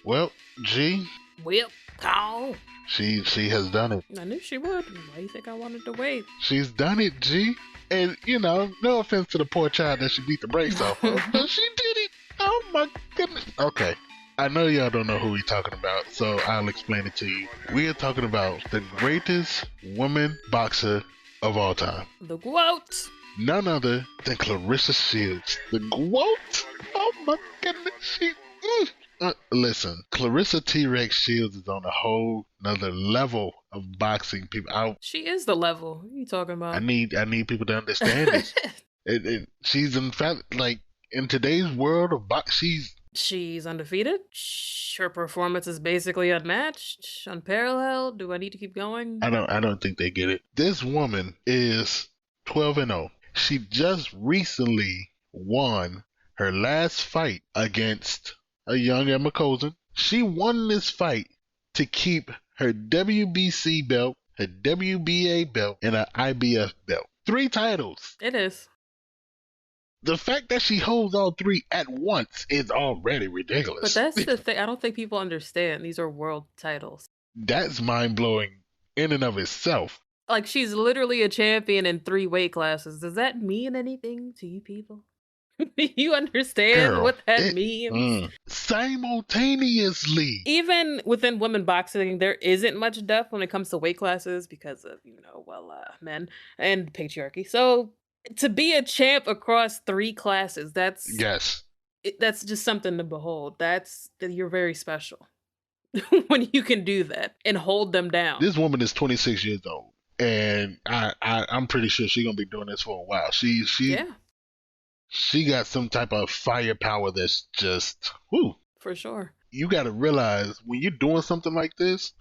Well, G, Whip, call. she has done it. I knew she would. Why do you think I wanted to wait? She's done it, G. And no offense to the poor child that she beat the brakes off of, but she did it. Oh my goodness. Okay. I know y'all don't know who we're talking about, so I'll explain it to you. We are talking about the greatest woman boxer of all time. The GWOAT. None other than Claressa Shields. The GWOAT? Oh my goodness. Listen, Claressa T-Rex Shields is on a whole nother level of boxing. People, She is the level. What are you talking about? I need people to understand this. She's in fact, like, in today's world of She's undefeated. Her performance is basically unmatched, unparalleled. Do I need to keep going? I don't think they get it. This woman is 12-0. She just recently won her last fight against a young Emma Kozin. She won this fight to keep her WBC belt, her WBA belt, and her IBF belt. 3 titles. It is. The fact that she holds all 3 at once is already ridiculous. But that's the thing. I don't think people understand. These are world titles. That's mind-blowing in and of itself. Like, she's literally a champion in 3 weight classes. Does that mean anything to you people? Do you understand what that means? Simultaneously. Even within women boxing, there isn't much depth when it comes to weight classes because of, men and patriarchy. So to be a champ across 3 classes, that's just something to behold. You're very special when you can do that and hold them down. This woman is 26 years old, and I'm pretty sure she's gonna be doing this for a while. She got some type of firepower that's just whoo. For sure. You got to realize when you're doing something like this,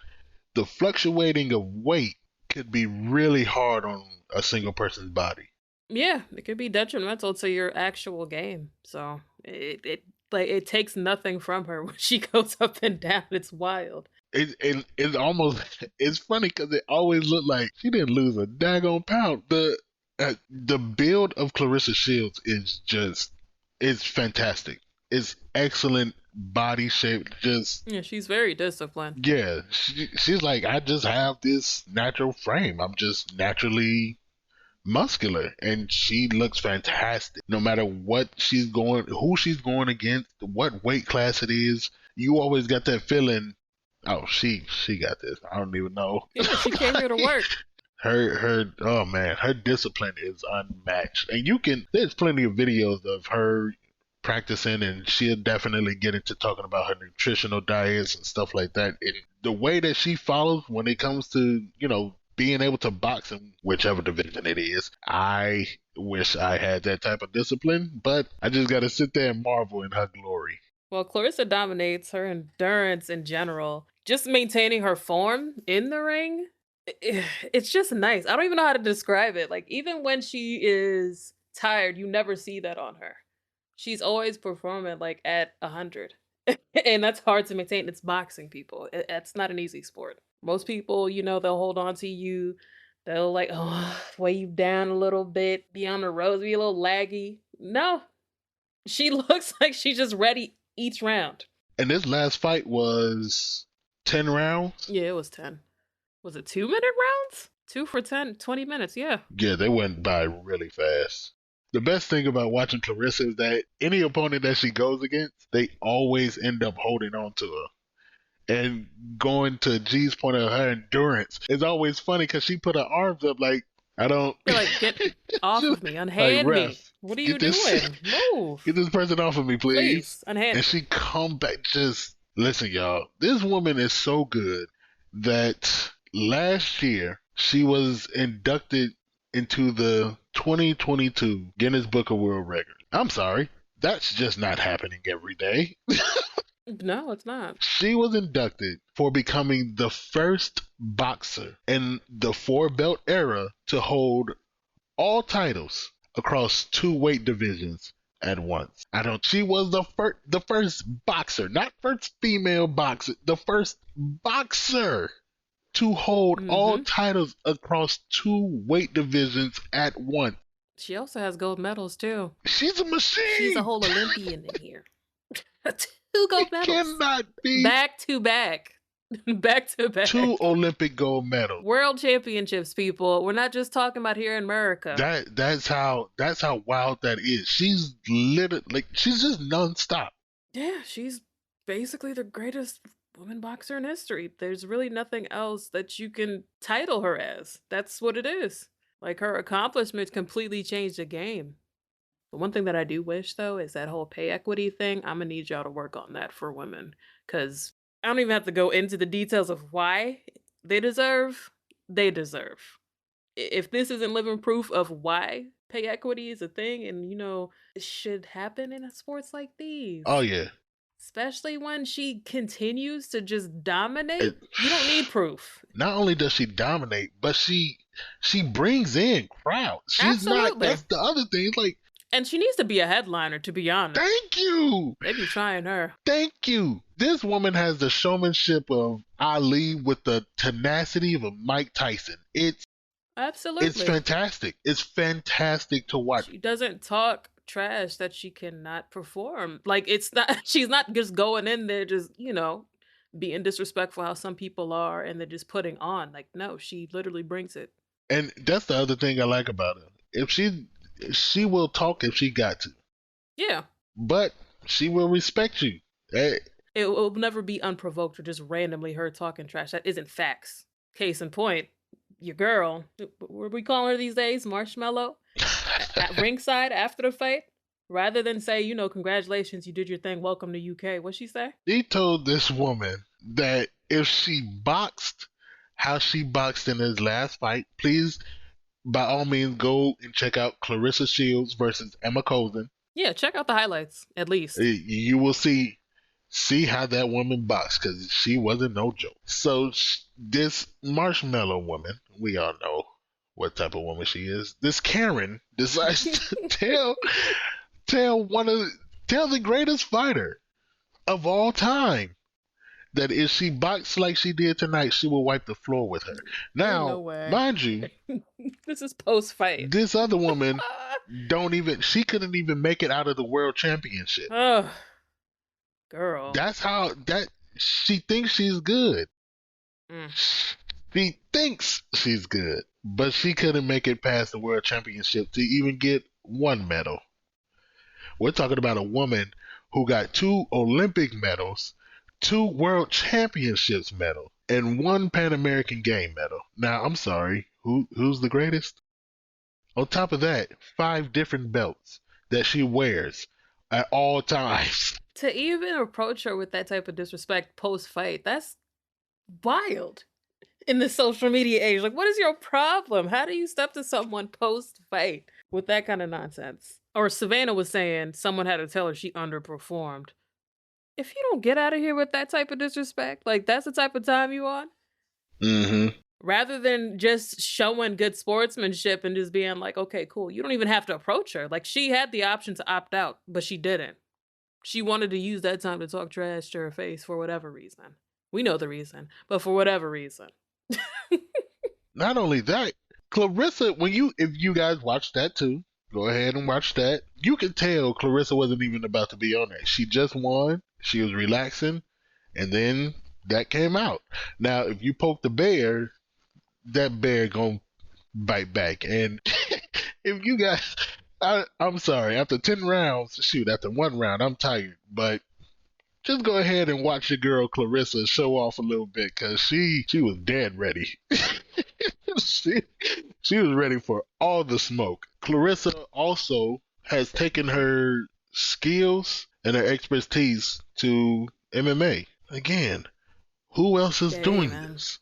the fluctuating of weight could be really hard on a single person's body. Yeah, it could be detrimental to your actual game. So it takes nothing from her when she goes up and down. It's wild. It's almost, it's funny because it always looked like she didn't lose a daggone pound. The build of Claressa Shields is fantastic. It's excellent body shape. She's very disciplined. Yeah, she's like, I just have this natural frame. I'm just naturally muscular, and she looks fantastic. No matter who she's going against, what weight class it is, you always got that feeling. Oh, she got this. I don't even know. Yeah, she came here to work. Her discipline is unmatched. And there's plenty of videos of her practicing, and she'll definitely get into talking about her nutritional diets and stuff like that. And the way that she follows when it comes to, being able to box in whichever division it is, I wish I had that type of discipline, but I just got to sit there and marvel in her glory. Well, Claressa dominates. Her endurance in general, just maintaining her form in the ring, it's just nice. I don't even know how to describe it. Like, even when she is tired, you never see that on her. She's always performing like at 100. And that's hard to maintain. It's boxing, people. It's not an easy sport. Most people, they'll hold on to you. They'll weigh you down a little bit, be on the ropes, be a little laggy. No, she looks like she's just ready each round. And this last fight was 10 rounds? Yeah, it was 10. Was it 2-minute rounds? 2 for 10, 20 minutes, yeah. Yeah, they went by really fast. The best thing about watching Claressa is that any opponent that she goes against, they always end up holding on to her. And going to G's point of her endurance, it's always funny because she put her arms up like, I don't... You're like, get off of me, unhand me. What are you doing? Move. Get this person off of me, please. Unhand. And she come back listen, y'all, this woman is so good that last year she was inducted into the 2022 Guinness Book of World Records. I'm sorry, that's just not happening every day. No, it's not. She was inducted for becoming the first boxer in the 4-belt era to hold all titles across 2 weight divisions at once. She was the first boxer, not first female boxer, the first boxer to hold all titles across 2 weight divisions at once. She also has gold medals too. She's a machine. She's a whole Olympian in here. 2 gold It medals. cannot be Back to back. Back to back. 2 Olympic gold medals. World championships, people. We're not just talking about here in America. That's how wild that is. She's literally like she's just nonstop. Yeah, she's basically the greatest woman boxer in history. There's really nothing else that you can title her as. That's what it is. Like, her accomplishments completely changed the game. The one thing that I do wish, though, is that whole pay equity thing. I'm gonna need y'all to work on that for women, because I don't even have to go into the details of why they deserve. They deserve. If this isn't living proof of why pay equity is a thing, and it should happen in sports like these. Oh yeah. Especially when she continues to just dominate. It- You don't need proof. Not only does she dominate, but she brings in crowds. She's not. Absolutely. That's the other thing. It's like, And she needs to be a headliner, to be honest. thank you. They be trying her. Thank you. This woman has the showmanship of Ali with the tenacity of a Mike Tyson. Absolutely. It's fantastic. It's fantastic to watch. She doesn't talk trash that she cannot perform. Like, it's not, she's not just going in there just, being disrespectful how some people are and they're just putting on. Like, no, she literally brings it. And that's the other thing I like about her. If she will talk if she got to. Yeah. But she will respect you. It will never be unprovoked or just randomly her talking trash. That isn't facts. Case in point, your girl, what are we calling her these days? Marshmallow? At ringside after the fight, rather than say, congratulations, you did your thing, welcome to UK. What'd she say? He told this woman that if she boxed how she boxed in his last fight, please, by all means, go and check out Claressa Shields versus Emma Cozen. Yeah, check out the highlights, at least. You will see how that woman boxed, because she wasn't no joke. So this Marshmallow woman, we all know what type of woman she is. This Karen decides to tell the greatest fighter of all time that if she boxed like she did tonight, she will wipe the floor with her. Now, No way. mind you, this is post-fight. this other woman she couldn't even make it out of the world championship. Oh, girl. That's how she thinks she's good. She thinks she's good, but she couldn't make it past the world championship to even get one medal. We're talking about a woman who got 2 Olympic medals, 2 world championships medal, and 1 Pan American Game medal. Now, I'm sorry, who's the greatest? On top of that, 5 different belts that she wears at all times. To even approach her with that type of disrespect post-fight, that's wild. In the social media age, like, what is your problem? How do you step to someone post-fight with that kind of nonsense? Or Savannah was saying someone had to tell her she underperformed. If you don't get out of here with that type of disrespect, like, that's the type of time you on? Mm-hmm. Rather than just showing good sportsmanship and just being like, okay, cool. You don't even have to approach her. Like, she had the option to opt out, but she didn't. She wanted to use that time to talk trash to her face for whatever reason. We know the reason, but for whatever reason. Not only that, Claressa, if you guys watched that too, go ahead and watch that. You can tell Claressa wasn't even about to be on there. She just won. She was relaxing, and then that came out. Now, if you poke the bear, that bear gonna bite back. And if you guys, I'm sorry, after 10 rounds, after 1 round, I'm tired, but just go ahead and watch your girl Claressa show off a little bit, because she was dead ready. she was ready for all the smoke. Claressa also has taken her skills and her expertise to MMA. Again, who else is doing this?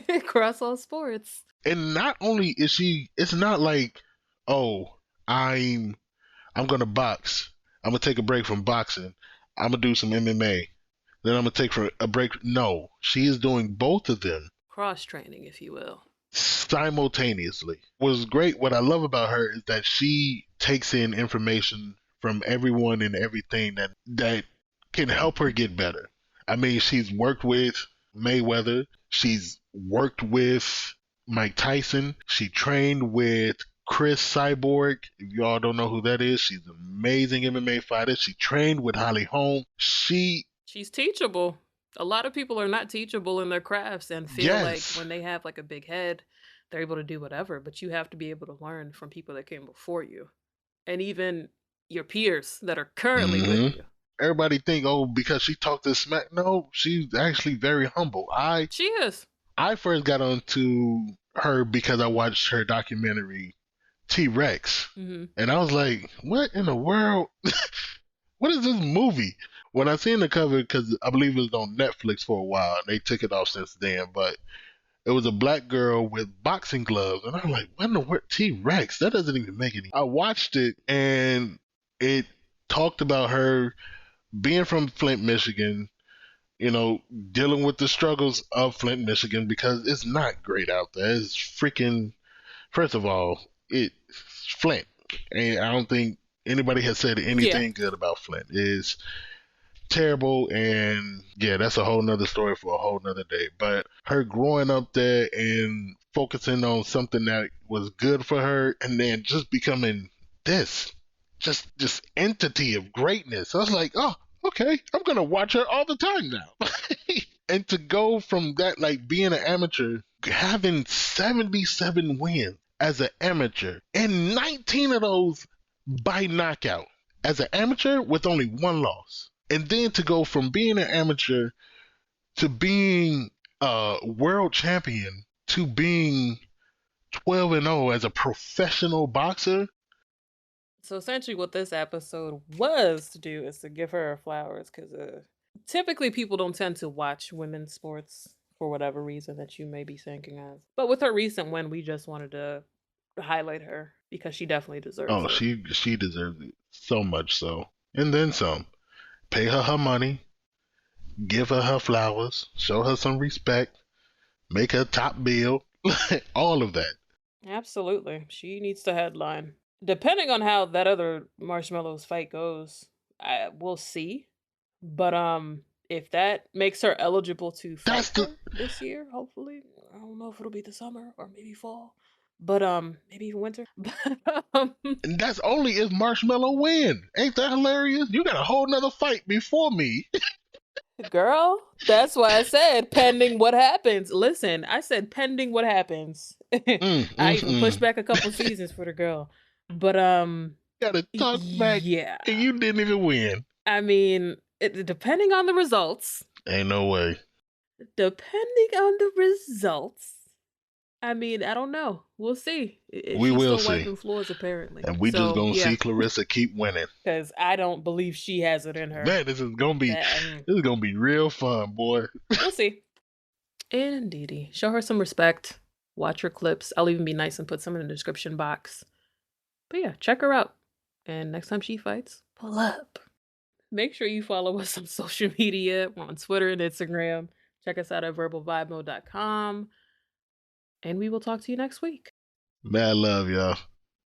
Across all sports. And not only is it's not like, oh, I'm gonna box. I'm gonna take a break from boxing. I'm gonna do some MMA. Then I'm gonna take a break. No, she is doing both of them. Cross training, if you will. Simultaneously. What's great, what I love about her is that she takes in information from everyone and everything that can help her get better. I mean, she's worked with Mayweather. She's worked with Mike Tyson. She trained with Chris Cyborg. If you all don't know who that is, she's an amazing MMA fighter. She trained with Holly Holm. She She's teachable. A lot of people are not teachable in their crafts and feel like Yes. when they have like a big head, they're able to do whatever, but you have to be able to learn from people that came before you and even your peers that are currently with hmm you. Everybody think, oh, because she talked this smack. No, she's actually very humble. She is. I first got onto her because I watched her documentary T Rex, Hmm. and I was like, what in the world? What is this movie? When I seen the cover, because I believe it was on Netflix for a while, and they took it off since then, but it was a black girl with boxing gloves, and I'm like, what in the world? T Rex? That doesn't even make any. I watched it, and it talked about her being from Flint, Michigan, you know, dealing with the struggles of Flint, Michigan, because it's not great out there. It's freaking, first of all, it's Flint. And I don't think anybody has said Yeah. anything good about Flint. It's terrible, and yeah, that's a whole nother story for a whole nother day. But her growing up there and focusing on something that was good for her, and then just becoming this, just entity of greatness. I was like, oh, okay, I'm gonna watch her all the time now. And to go from that, like being an amateur, having 77 wins as an amateur, and 19 of those by knockout as an amateur with only one loss. And then to go from being an amateur to being a world champion to being 12-0 as a professional boxer. So essentially, what this episode was to do is to give her her flowers because typically people don't tend to watch women's sports for whatever reason that you may be thinking of. But with her recent win, we just wanted to highlight her because she definitely deserves Oh, it. she deserves it so much so, and then some. Pay her her money, give her her flowers, show her some respect, make her top bill, all of that. Absolutely. She needs to headline. Depending on how that other Marshmallows fight goes, we'll see. But if that makes her eligible to That's fight the her this year, hopefully. I don't know if it'll be the summer or maybe fall. But maybe even winter. But and that's only if Marshmallow win. Ain't that hilarious? You got a whole nother fight before me. girl, that's why I said pending what happens. Listen, I said pending what happens. Mm, I mm, even pushed mm. back a couple seasons for the girl. But Gotta talk back, yeah. and you didn't even win. I mean, depending on the results, Ain't no way. depending on the results, I mean, I don't know. We'll see. We She's will still see, wiping floors apparently. and we just So gonna yeah, see Claressa keep winning. because I don't believe she has it in her. Man, That this is gonna be real fun, boy. we'll see. Indeedy, show her some respect. Watch her clips. I'll even be nice and put some in the description box. But yeah, check her out. And next time she fights, pull up. Make sure you follow us on social media. We're on Twitter and Instagram. Check us out at verbalvibemode.com. And we will talk to you next week. Mad love, y'all.